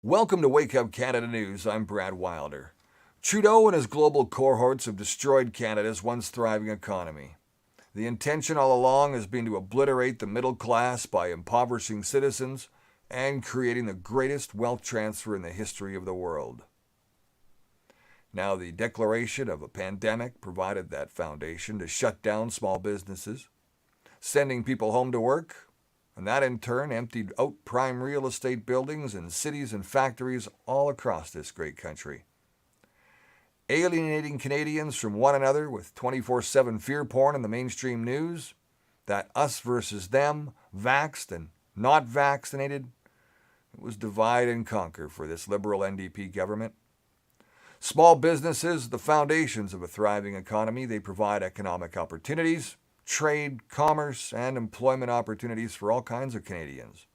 Welcome to Wake Up Canada News. I'm Brad Wilder. Trudeau and his global cohorts have destroyed Canada's once thriving economy. The intention all along has been to obliterate the middle class by impoverishing citizens and creating the greatest wealth transfer in the history of the world. Now, the declaration of a pandemic provided that foundation to shut down small businesses, sending people home to work, and that in turn emptied out prime real estate buildings in cities and factories all across this great country. Alienating Canadians from one another with 24/7 fear porn in the mainstream news, that us versus them, vaxxed and not vaccinated, it was divide and conquer for this Liberal NDP government. Small businesses are the foundations of a thriving economy. They provide economic opportunities, trade, commerce, and employment opportunities for all kinds of Canadians.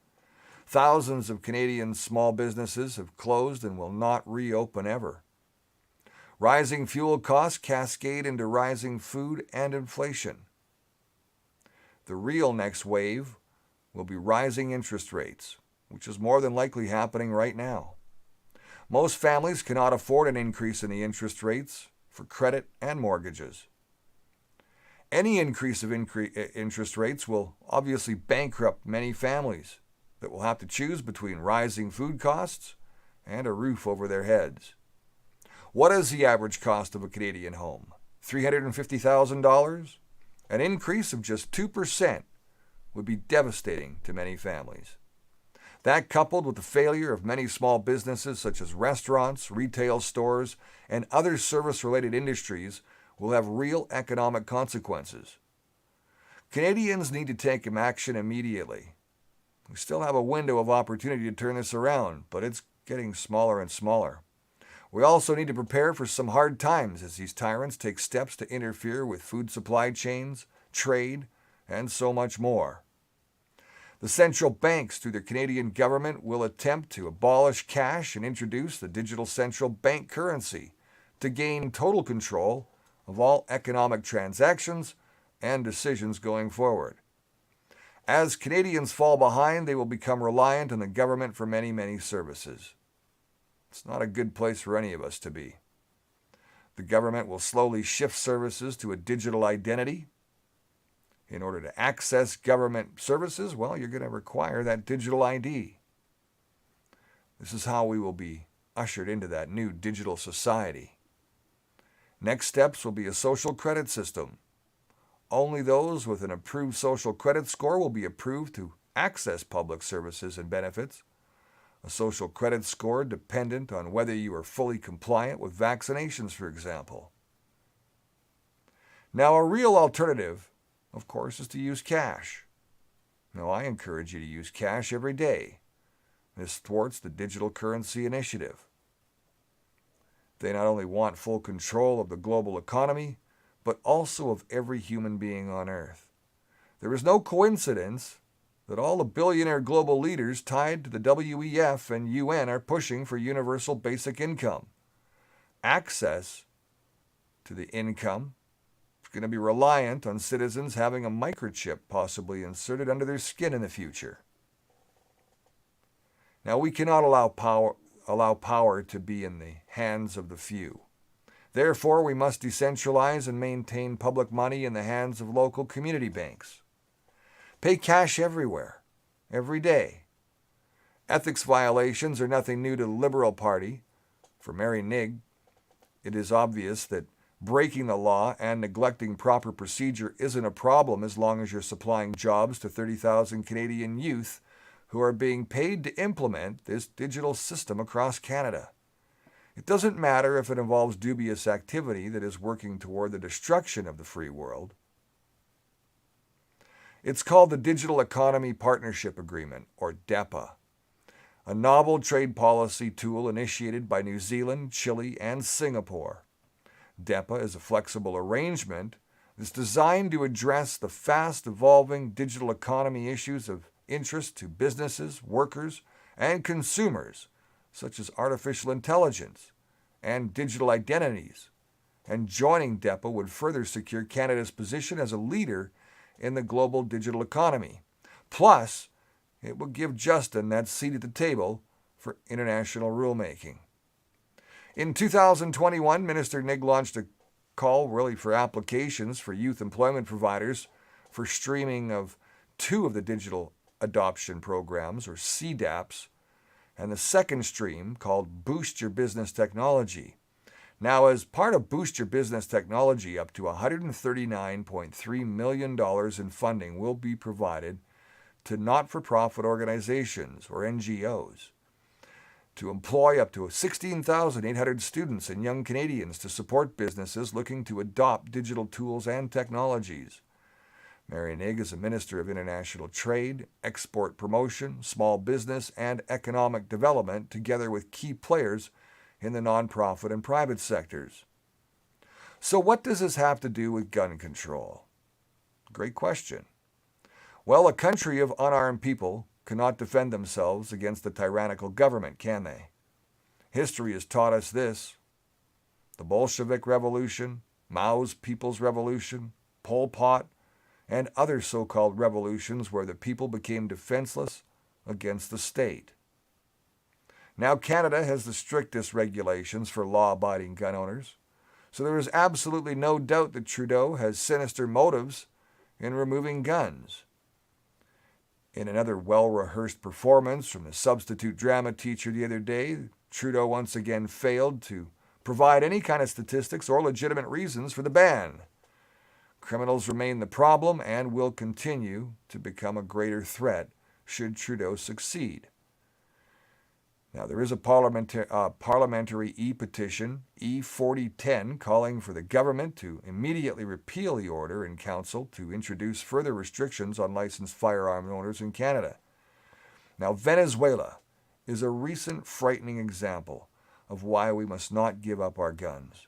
Thousands of Canadian small businesses have closed and will not reopen ever. Rising fuel costs cascade into rising food and inflation. The real next wave will be rising interest rates, which is more than likely happening right now. Most families cannot afford an increase in the interest rates for credit and mortgages. Any increase of interest rates will obviously bankrupt many families that will have to choose between rising food costs and a roof over their heads. What is the average cost of a Canadian home? $350,000? An increase of just 2% would be devastating to many families. That, coupled with the failure of many small businesses such as restaurants, retail stores, and other service-related industries, will have real economic consequences. Canadians need to take action immediately. We still have a window of opportunity to turn this around, but it's getting smaller and smaller. We also need to prepare for some hard times as these tyrants take steps to interfere with food supply chains, trade, and so much more. The central banks, through the Canadian government, will attempt to abolish cash and introduce the digital central bank currency to gain total control of all economic transactions and decisions going forward. As Canadians fall behind, they will become reliant on the government for many, many services. It's not a good place for any of us to be. The government will slowly shift services to a digital identity. In order to access government services, well, you're going to require that digital ID. This is how we will be ushered into that new digital society. Next steps will be a social credit system. Only those with an approved social credit score will be approved to access public services and benefits. A social credit score dependent on whether you are fully compliant with vaccinations, for example. Now, a real alternative, of course, is to use cash. Now, I encourage you to use cash every day. This thwarts the digital currency initiative. They not only want full control of the global economy, but also of every human being on Earth. There is no coincidence that all the billionaire global leaders tied to the WEF and UN are pushing for universal basic income. Access to the income is going to be reliant on citizens having a microchip possibly inserted under their skin in the future. Now, we cannot allow power to be in the hands of the few. Therefore, we must decentralize and maintain public money in the hands of local community banks. Pay cash everywhere, every day. Ethics violations are nothing new to the Liberal Party. For Mary Nig, it is obvious that breaking the law and neglecting proper procedure isn't a problem as long as you're supplying jobs to 30,000 Canadian youth who are being paid to implement this digital system across Canada. It doesn't matter if it involves dubious activity that is working toward the destruction of the free world. It's called the Digital Economy Partnership Agreement, or DEPA, a novel trade policy tool initiated by New Zealand, Chile, and Singapore. DEPA is a flexible arrangement that's designed to address the fast-evolving digital economy issues of interest to businesses, workers, and consumers, such as artificial intelligence and digital identities. And joining DEPA would further secure Canada's position as a leader in the global digital economy. Plus, it will give Justin that seat at the table for international rulemaking. In 2021, Minister Nigg launched a call for applications for youth employment providers for streaming of two of the digital adoption programs, or CDAPs, and the second stream, called Boost Your Business Technology. Now, as part of Boost Your Business Technology, up to $139.3 million in funding will be provided to not-for-profit organizations, or NGOs, to employ up to 16,800 students and young Canadians to support businesses looking to adopt digital tools and technologies. Mary Nigg is a Minister of International Trade, Export Promotion, Small Business, and Economic Development, together with key players in the nonprofit and private sectors. So what does this have to do with gun control? Great question. Well, a country of unarmed people cannot defend themselves against the tyrannical government, can they? History has taught us this. The Bolshevik Revolution, Mao's People's Revolution, Pol Pot, and other so-called revolutions where the people became defenseless against the state. Now Canada has the strictest regulations for law-abiding gun owners, so there is absolutely no doubt that Trudeau has sinister motives in removing guns. In another well-rehearsed performance from the substitute drama teacher the other day, Trudeau once again failed to provide any kind of statistics or legitimate reasons for the ban. Criminals remain the problem and will continue to become a greater threat should Trudeau succeed. Now, there is a parliamentary e-petition, E-4010, calling for the government to immediately repeal the order in council to introduce further restrictions on licensed firearm owners in Canada. Now, Venezuela is a recent frightening example of why we must not give up our guns.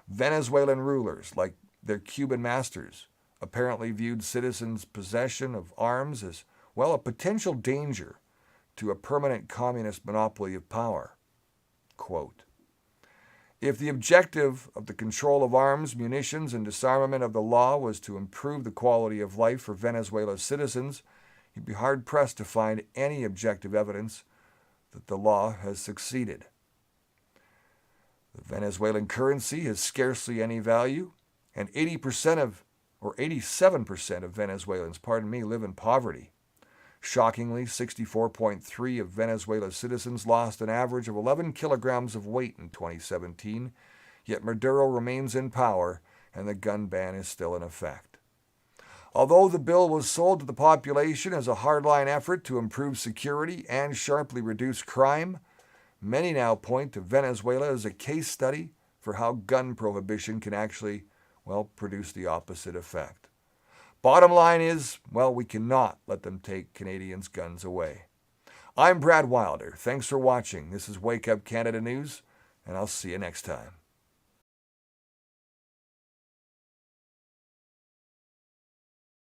Venezuelan rulers, like their Cuban masters, apparently viewed citizens' possession of arms as, a potential danger to a permanent communist monopoly of power. Quote, if the objective of the control of arms, munitions, and disarmament of the law was to improve the quality of life for Venezuela's citizens, you'd be hard-pressed to find any objective evidence that the law has succeeded. The Venezuelan currency has scarcely any value, and 87% of Venezuelans, live in poverty. Shockingly, 64.3% of Venezuela's citizens lost an average of 11 kilograms of weight in 2017, yet Maduro remains in power and the gun ban is still in effect. Although the bill was sold to the population as a hardline effort to improve security and sharply reduce crime, many now point to Venezuela as a case study for how gun prohibition can actually, produce the opposite effect. Bottom line is, we cannot let them take Canadians' guns away. I'm Brad Wilder. Thanks for watching. This is Wake Up Canada News, and I'll see you next time.